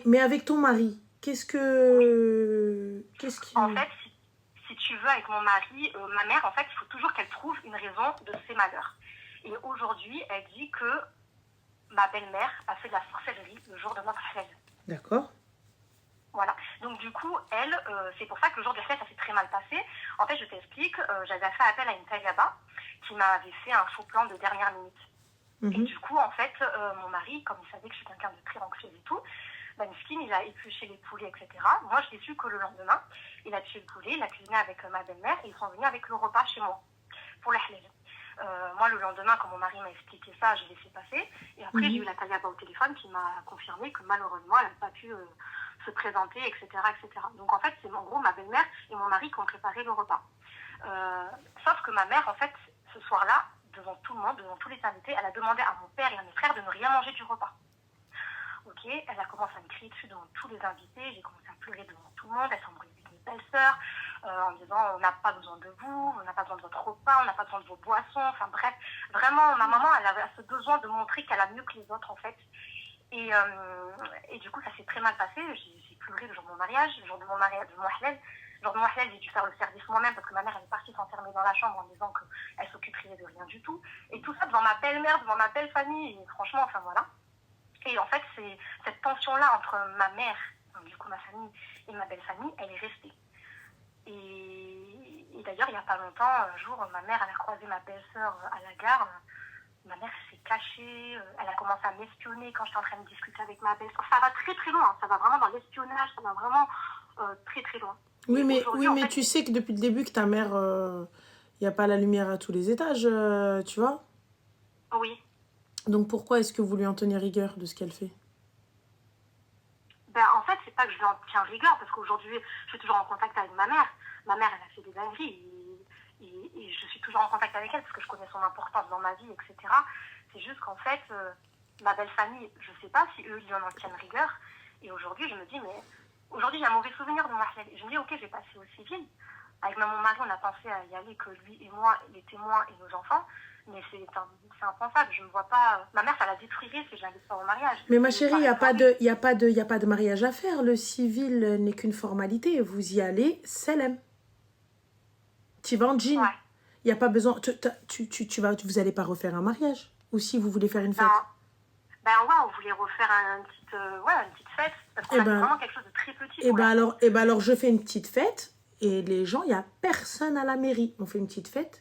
Mais avec ton mari, qu'est-ce qui... En fait, si tu veux, avec mon mari, ma mère, en fait, il faut toujours qu'elle trouve une raison de ses malheurs. Et aujourd'hui, elle dit que ma belle-mère a fait de la sorcellerie le jour de notre halal. D'accord. Voilà. Donc du coup, elle, c'est pour ça que le jour du halal, ça s'est très mal passé. En fait, je t'explique, j'avais fait appel à une taillaba qui m'avait fait un faux plan de dernière minute. Et du coup, en fait, mon mari, comme il savait que je suis quelqu'un de très anxieux et tout, Miskin, il a épluché les poulets, etc. Moi, je l'ai su que le lendemain, il a tué le poulet, il a cuisiné avec ma belle-mère et ils sont venus avec le repas chez moi pour le halal. Moi, le lendemain, quand mon mari m'a expliqué ça, j'ai laissé passer. Et après, j'ai eu la taillaba au téléphone qui m'a confirmé que malheureusement, elle n'a pas pu se présenter, etc., etc. Donc, en fait, c'est en gros ma belle-mère et mon mari qui ont préparé le repas. Sauf que ma mère, en fait, ce soir-là, devant tout le monde, devant tous les invités, elle a demandé à mon père et à mes frères de ne rien manger du repas. Ok, elle a commencé à me crier dessus devant tous les invités, j'ai commencé à pleurer devant tout le monde, elle s'est embrouillée avec mes belles-sœurs, en me disant on n'a pas besoin de vous, on n'a pas besoin de votre repas, on n'a pas besoin de vos boissons, enfin bref, vraiment ma maman elle avait ce besoin de montrer qu'elle a mieux que les autres en fait. Et du coup ça s'est très mal passé, j'ai pleuré le jour de mon mariage, le jour de mon mariage, de mon halal. Le jour de mon halal, j'ai dû faire le service moi-même parce que ma mère elle est partie s'enfermer dans la chambre en me disant qu'elle s'occuperait de rien du tout. Et tout ça devant ma belle-mère, devant ma belle famille, et franchement, enfin voilà. Et en fait, c'est cette tension-là entre ma mère, donc du coup ma famille, et ma belle-famille, elle est restée. Et d'ailleurs, il n'y a pas longtemps, un jour, ma mère, elle a croisé ma belle-sœur à la gare. Ma mère s'est cachée, elle a commencé à m'espionner quand j'étais en train de discuter avec ma belle-sœur. Ça va très très loin, ça va vraiment dans l'espionnage, ça va vraiment très très loin. Oui, mais en fait, tu sais que depuis le début que ta mère, il n'y a pas la lumière à tous les étages, tu vois? Oui. Donc pourquoi est-ce que vous lui en tenez rigueur de ce qu'elle fait? Ben, en fait, c'est pas que je lui en tiens rigueur, parce qu'aujourd'hui, je suis toujours en contact avec ma mère. Ma mère, elle a fait des dingueries, et je suis toujours en contact avec elle, parce que je connais son importance dans ma vie, etc. C'est juste qu'en fait, ma belle famille, je sais pas si eux, ils en tiennent rigueur. Et aujourd'hui, je me dis, mais aujourd'hui, j'ai un mauvais souvenir de ma halal. Je me dis, ok, je vais passer au civil. Avec mon mari, on a pensé à y aller, que lui et moi, les témoins et nos enfants. Mais c'est impensable, je ne vois pas... Ma mère, ça la détruirait si je n'invite pas au mariage. Mais ma chérie, il n'y a pas de mariage à faire. Le civil n'est qu'une formalité. Vous y allez, selem. Tu vas en jean. Ouais. Il n'y a pas besoin... Vous n'allez pas refaire un mariage? Ou si vous voulez faire une fête? Ben ouais, on voulait refaire une petite fête. Parce qu'on a fait vraiment quelque chose de très petit. Et ben alors, je fais une petite fête. Et les gens, il n'y a personne à la mairie. On fait une petite fête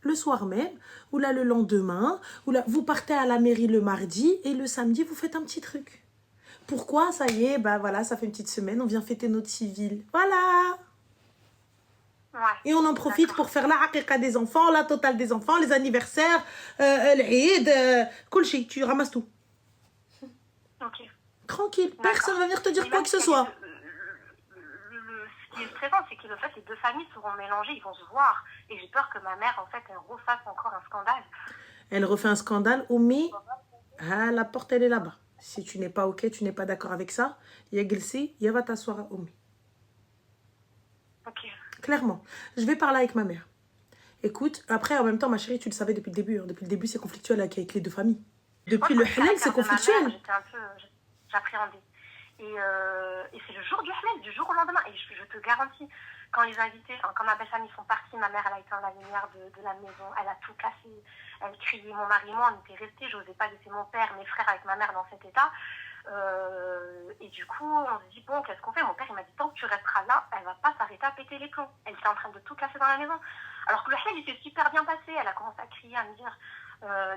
le soir même, ou là le lendemain, ou là vous partez à la mairie le mardi, et le samedi, vous faites un petit truc. Pourquoi? Ça y est, bah voilà, ça fait une petite semaine, on vient fêter notre civil. Voilà. Ouais, et on en profite pour faire la haqiqa des enfants, la totale des enfants, les anniversaires, l'Eid, kulchi, tu ramasses tout. Ok. Tranquille, personne va venir te dire quoi que ce soit. Ce qui est stressant, c'est que le fait, les deux familles seront mélangées, ils vont se voir. Et j'ai peur que ma mère, en fait, elle refasse encore un scandale. Elle refait un scandale, Oumi, ah, la porte, elle est là-bas. Si tu n'es pas ok, tu n'es pas d'accord avec ça, Yagelsi, il va t'asseoir à Oumi. Ok. Clairement. Je vais parler avec ma mère. Écoute, après, en même temps, ma chérie, tu le savais depuis le début. Hein. Depuis le début, c'est conflictuel avec les deux familles. Depuis le halal, c'est conflictuel. J'étais un peu... J'appréhendais. Et c'est le jour du halal, du jour au lendemain. Et je te garantis, quand les invités, quand ma belle famille sont partis, ma mère, elle a éteint la lumière de la maison. Elle a tout cassé. Elle criait. Mon mari et moi, on était restés. Je n'osais pas laisser mon père, mes frères avec ma mère dans cet état. Et du coup, on se dit, bon, qu'est-ce qu'on fait? Mon père, il m'a dit, tant que tu resteras là, elle va pas s'arrêter à péter les plombs. Elle était en train de tout casser dans la maison. Alors que le halal, il s'est super bien passé. Elle a commencé à crier, à me dire,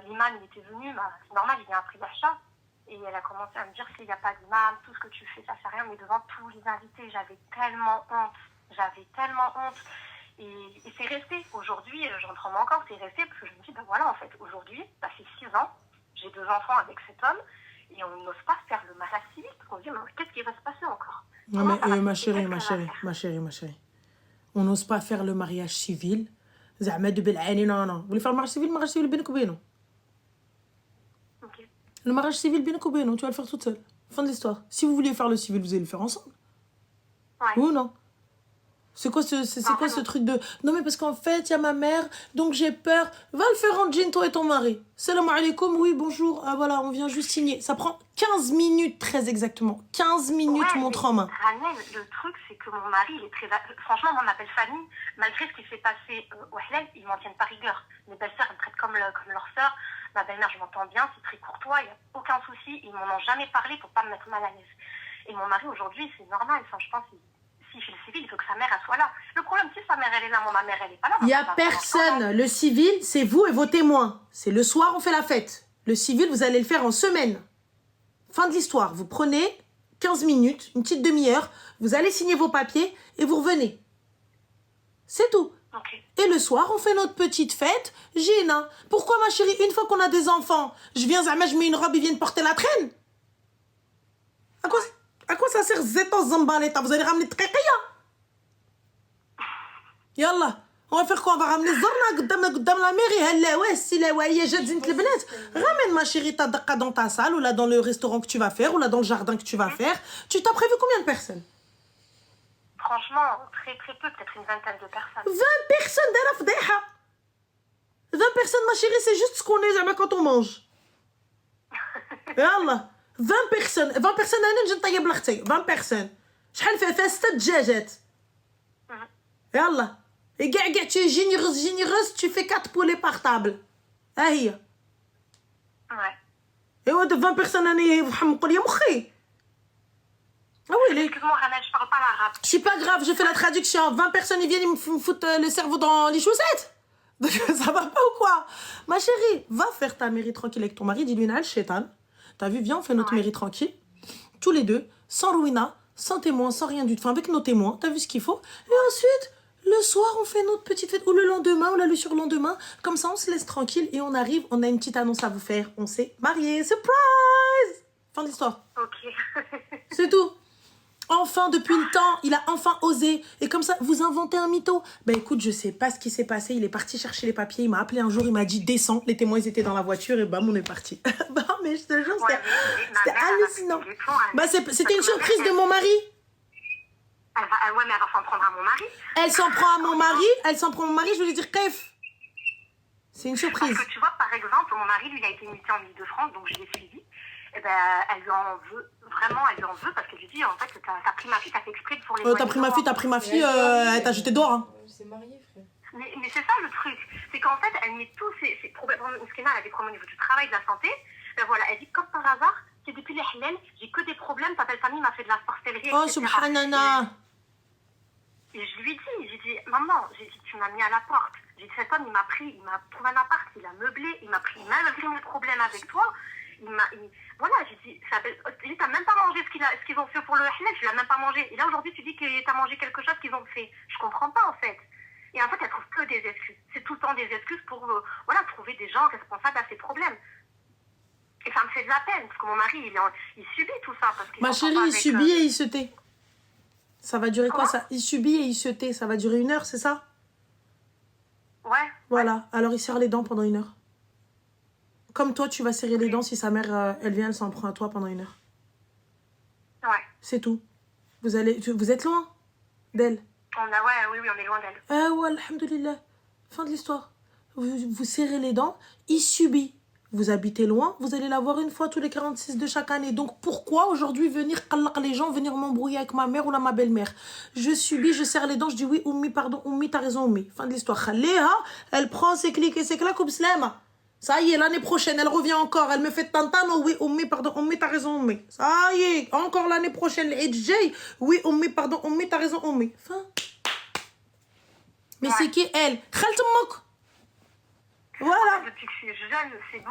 l'imam, il était venu, bah, c'est normal, il vient après l'achat. Et elle a commencé à me dire, s'il n'y a pas d'imam, tout ce que tu fais, ça fait rien. Mais devant tous les invités, j'avais tellement honte. Et c'est resté. Aujourd'hui, j'en tremble encore, c'est resté parce que je me dis, ben voilà, en fait, aujourd'hui, ça fait 6 ans, j'ai 2 enfants avec cet homme, et on n'ose pas faire le mariage civil, parce qu'on se dit, mais qu'est-ce qui va se passer encore? Non, mais ma chérie. On n'ose pas faire le mariage civil. Non. Vous voulez faire le mariage civil bien ou Ok. Le mariage civil bien ou tu vas le faire toute seule. Fin de l'histoire. Si vous vouliez faire le civil, vous allez le faire ensemble. Ouais. Ou non? C'est quoi ce truc de... Non, mais parce qu'en fait, il y a ma mère, donc j'ai peur. Va le faire en jean, toi et ton mari. Salam alaikum, oui, bonjour. Ah, voilà, on vient juste signer. Ça prend 15 minutes, très exactement. 15 minutes, montre en main. Ranel, le truc, c'est que mon mari, il est très... Franchement, on m'appelle famille. Malgré ce qui s'est passé au Halal, ils m'en tiennent pas rigueur. Mes belles-sœurs, elles me traitent comme leur sœur. Ma belle-mère, je m'entends bien, c'est très courtois, il n'y a aucun souci. Ils m'en ont jamais parlé pour pas me mettre mal à l'aise. Et mon mari, aujourd'hui, c'est normal. Enfin, je pense... S'il fait le civil, il faut que sa mère elle soit là. Le problème, si sa mère elle est là, ma mère elle est pas là. Il n'y a personne. Le civil, c'est vous et vos témoins. C'est le soir, on fait la fête. Le civil, vous allez le faire en semaine. Fin de l'histoire. Vous prenez 15 minutes, une petite demi-heure, vous allez signer vos papiers et vous revenez. C'est tout. Okay. Et le soir, on fait notre petite fête. Gina, pourquoi ma chérie, une fois qu'on a des enfants, je viens, je mets une robe, ils viennent porter la traîne? À quoi ça sert Zeta Zambaleta? Vous allez ramener Tkakia? Yallah, on va faire quoi? On va ramener Zorna قدام la mairie. Hella, ouais, si la ouais, j'ai dit le benet. Ramène ma chérie ta daqa dans ta salle, ou là dans le restaurant que tu vas faire, ou là dans le jardin que tu vas faire. Tu t'as prévu combien de personnes? Franchement, très très peu, peut-être une vingtaine de personnes. 20 personnes, d'Araf Deha. 20 personnes, ma chérie, c'est juste ce qu'on est jamais quand on mange. Yallah. 20 personnes. 20 personnes, أنا نجي نطيب لأختي. 20 personnes. شحال فيها 6 دجاجات. يلا. كاع tu es généreuse, tu fais 4 poulets par table. ها هي. Ouais. ايوا 20 personnes أنا يحمقوا لي مخي. Ah oui, Excuse-moi, Rana, je parle pas l'arabe. C'est pas grave, je fais la traduction. 20 personnes, ils viennent, ils me foutent le cerveau dans les chaussettes. Donc ça va pas ou quoi? Ma chérie, va faire ta mairie tranquille avec ton mari. Dis-lui, Nal, chétan. T'as vu, viens, on fait notre mairie tranquille. Tous les deux, sans ruina, sans témoin, sans rien du tout. Enfin, avec nos témoins, t'as vu ce qu'il faut. Et ensuite, le soir, on fait notre petite fête. Ou le lendemain, ou le surlendemain. Comme ça, on se laisse tranquille et on arrive. On a une petite annonce à vous faire. On s'est mariés. Surprise! Fin de l'histoire. Ok. C'est tout. Enfin, depuis le temps, il a enfin osé. Et comme ça, vous inventez un mytho. Ben écoute, je sais pas ce qui s'est passé. Il est parti chercher les papiers. Il m'a appelé un jour. Il m'a dit descends. Les témoins, ils étaient dans la voiture. Et bam, on est parti. Bah, mais je te jure, c'était hallucinant. Bah, c'était une surprise de mon mari. Ouais, mais elle va s'en prendre à mon mari. Elle s'en prend à mon mari. Elle s'en prend à mon mari. Je vais lui dire kef. C'est une surprise. Parce que tu vois, par exemple, mon mari, lui, il a été muté en Ile-de-France. Donc, je l'ai suivi. Et ben, elle lui en veut. Vraiment, elle lui en veut parce que je lui dis, en fait, t'as pris ma fille, t'as fait exprès pour les t'as pris ma fille, elle t'a jeté dehors. Hein. C'est marié, frère. Mais c'est ça le truc. C'est qu'en fait, elle met tous ses problèmes. Elle a des problèmes au niveau du travail, de la santé. Ben voilà, elle dit, comme par hasard, c'est depuis les halal, j'ai que des problèmes. Ta belle famille m'a fait de la sorcellerie. Oh, subhanallah. Et je lui dis, j'ai dit, maman, j'ai dit, tu m'as mis à la porte. J'ai dit, cet homme, il m'a trouvé un appart, il a meublé, il m'a pris malgré mes problèmes avec toi. Voilà, j'ai dit, t'as même pas mangé ce qu'ils ont fait pour le halal, tu l'as même pas mangé. Et là, aujourd'hui, tu dis que t'as mangé quelque chose qu'ils ont fait. Je comprends pas, en fait. Et en fait, elle trouve que des excuses. C'est tout le temps des excuses pour, trouver des gens responsables à ses problèmes. Et ça me fait de la peine, parce que mon mari, il subit tout ça. Parce ma chérie, il subit et il se tait. Ça va durer quoi, ça? Il subit et il se tait. Ça va durer 1 heure, c'est ça? Ouais. Voilà, alors il serre les dents pendant 1 heure. Comme toi, tu vas serrer les dents si sa mère, elle vient, elle s'en prend à toi pendant 1 heure. Ouais. C'est tout. Vous êtes loin d'elle? Oui, on est loin d'elle. Ah ouais, alhamdoulilah. Fin de l'histoire. Vous serrez les dents, il subit. Vous habitez loin, vous allez la voir 1 fois tous les 46 de chaque année. Donc pourquoi aujourd'hui venir les gens, venir m'embrouiller avec ma mère ou ma belle-mère? Je subis, je serre les dents, je dis oui, Oummi, pardon, Oummi, t'as raison, Oummi. Fin de l'histoire. Khaléha, elle prend ses clics et ses claques comme slama. Ça y est, l'année prochaine, elle revient encore. Elle me fait tantano. Oui, Oummi, pardon, Oummi, t'as raison, Oummi. Ça y est, encore l'année prochaine, l'Eid Jay. Oui, Oummi, pardon, Oummi, t'as raison, Oummi. Fin. Mais c'est qui elle? Khaltoumok. Voilà. Depuis que je suis jeune, depuis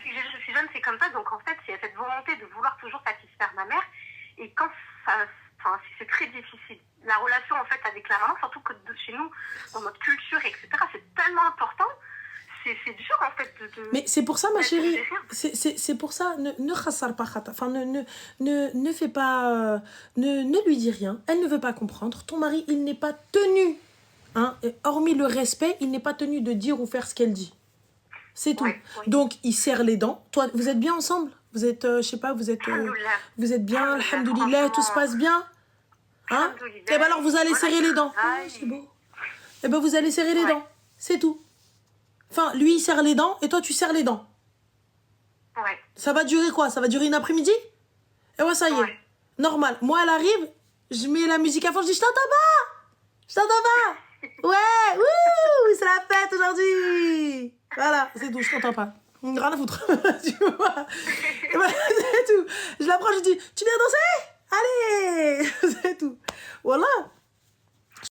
que je suis jeune, c'est comme ça. Donc en fait, il y a cette volonté de vouloir toujours satisfaire ma mère. Et quand c'est très difficile. La relation en fait avec la maman, surtout que chez nous, dans notre culture, etc., c'est tellement important. C'est dur en fait de... Mais c'est pour ça, ma chérie, c'est pour ça, ne khassar pas khata, enfin ne fais pas, ne lui dis rien, elle ne veut pas comprendre, ton mari il n'est pas tenu, hein, hormis le respect, il n'est pas tenu de dire ou faire ce qu'elle dit, c'est tout. Oui. Donc il serre les dents, toi vous êtes bien ensemble, vous êtes, je sais pas, vous êtes bien, alhamdoulilah, tout se passe bien. Hein? Et ben alors, vous allez serrer les dents. Oh, c'est beau. Et ben vous allez serrer les dents. C'est tout. Enfin, lui, il serre les dents et toi, tu serres les dents. Ouais. Ça va durer quoi? Ça va durer une après-midi? Et ouais, ça y est. Normal. Moi, elle arrive, je mets la musique à fond, je dis, je t'entends pas! Je t'entends pas! Ouais! Wouh! C'est la fête aujourd'hui! Voilà, c'est tout, je t'entends pas. Rien à foutre. Tu vois? Et ben, c'est tout. Je l'approche, je dis, tu viens danser? Allez! C'est tout. Voilà.